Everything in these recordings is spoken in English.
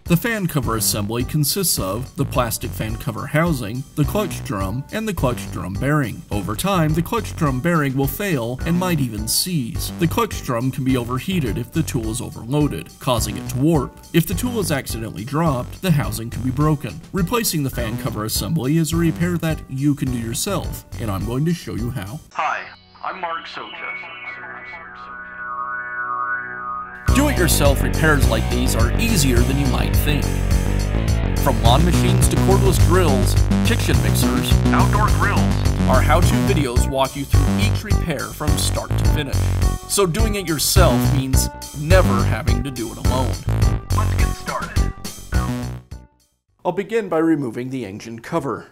The fan cover assembly consists of the plastic fan cover housing, the clutch drum, and the clutch drum bearing. Over time, the clutch drum bearing will fail and might even seize. The clutch drum can be overheated if the tool is overloaded, causing it to warp. If the tool is accidentally dropped, the housing can be broken. Replacing the fan cover assembly is a repair that you can do yourself, and I'm going to show you how. Hi, I'm Mark Socha. Do-it-yourself repairs like these are easier than you might think. From lawn machines to cordless drills, kitchen mixers, Outdoor grills. our how-to videos walk you through each repair from start to finish. So doing it yourself means never having to do it alone. Let's get started. I'll begin by removing the engine cover.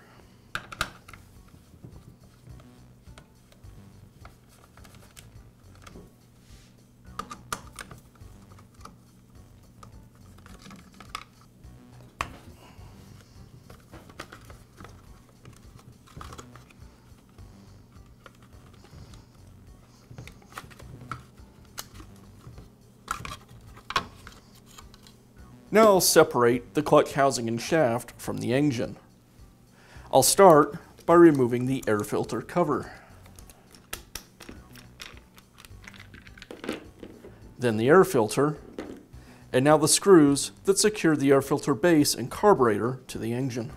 Now I'll separate the clutch housing and shaft from the engine. I'll start by removing the air filter cover. Then the air filter, and now the screws that secure the air filter base and carburetor to the engine.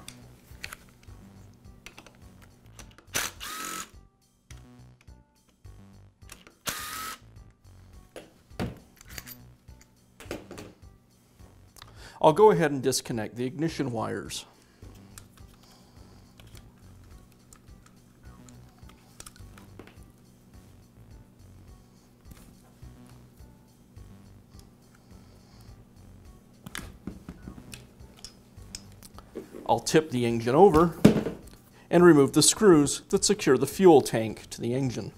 I'll go ahead and disconnect the ignition wires. I'll tip the engine over and remove the screws that secure the fuel tank to the engine.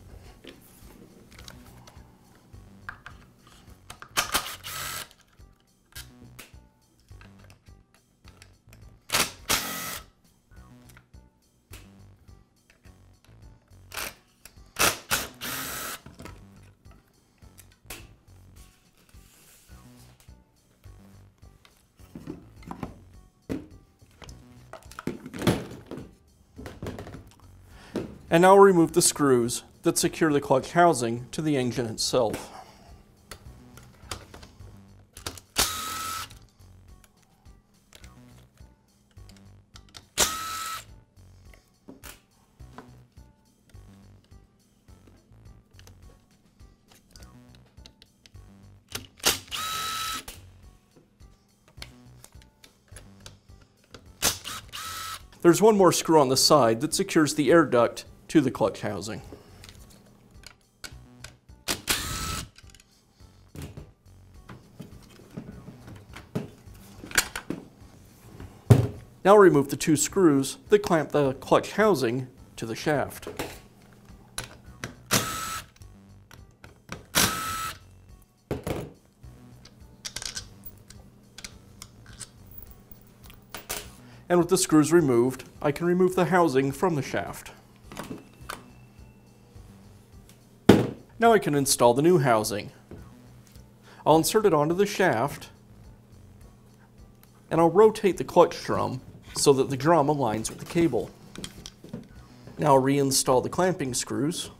And now I'll remove the screws that secure the clutch housing to the engine itself. There's one more screw on the side that secures the air duct to the clutch housing. Now remove the two screws that clamp the clutch housing to the shaft. And with the screws removed, I can remove the housing from the shaft. Now I can install the new housing. I'll insert it onto the shaft, and I'll rotate the clutch drum so that the drum aligns with the cable. Now I'll reinstall the clamping screws.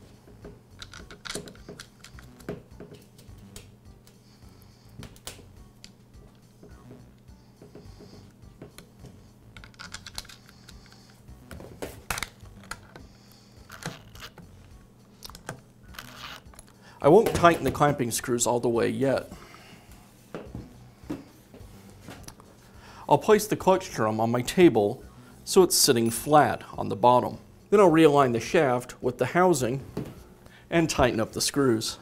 I won't tighten the clamping screws all the way yet. I'll place the clutch drum on my table so it's sitting flat on the bottom. Then I'll realign the shaft with the housing and tighten up the screws.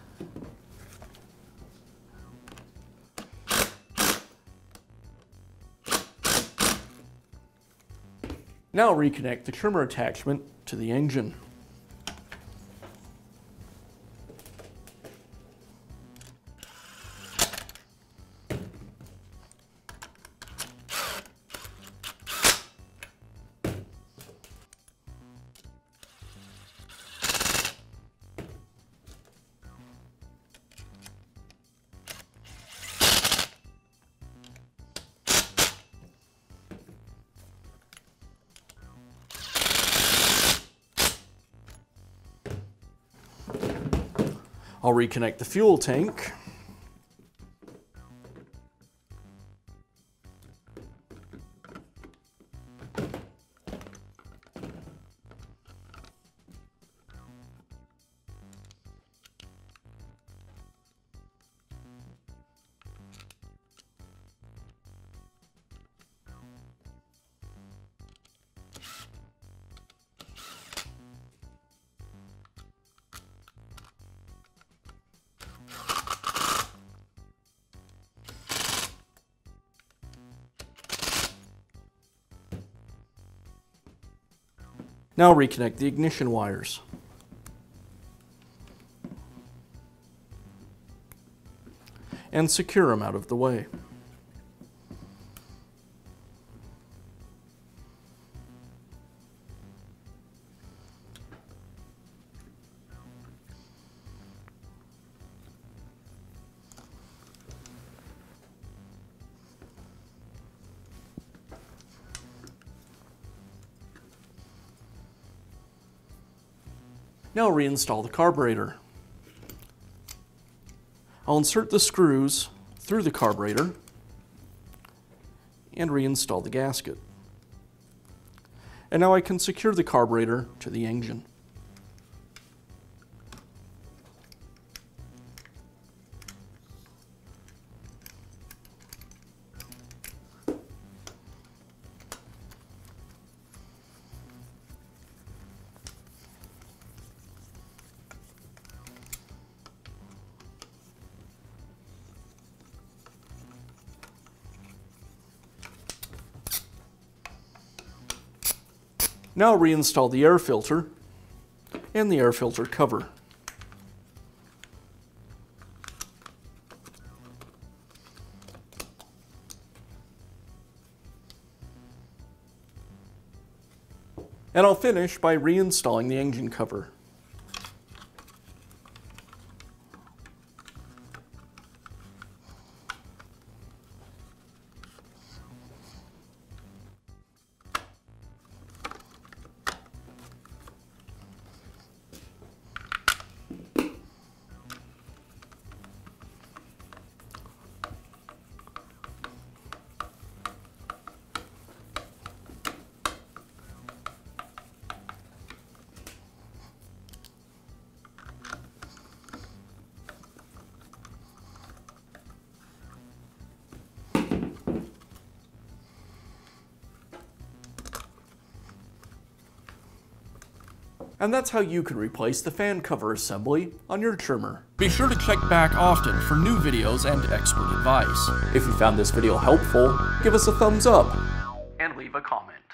Now I'll reconnect the trimmer attachment to the engine. I'll reconnect the fuel tank. Now reconnect the ignition wires. And secure them out of the way. Now reinstall the carburetor. I'll insert the screws through the carburetor and reinstall the gasket. And now I can secure the carburetor to the engine. Now reinstall the air filter and the air filter cover. And I'll finish by reinstalling the engine cover. And that's how you can replace the fan cover assembly on your trimmer. Be sure to check back often for new videos and expert advice. If you found this video helpful, give us a thumbs up And leave a comment.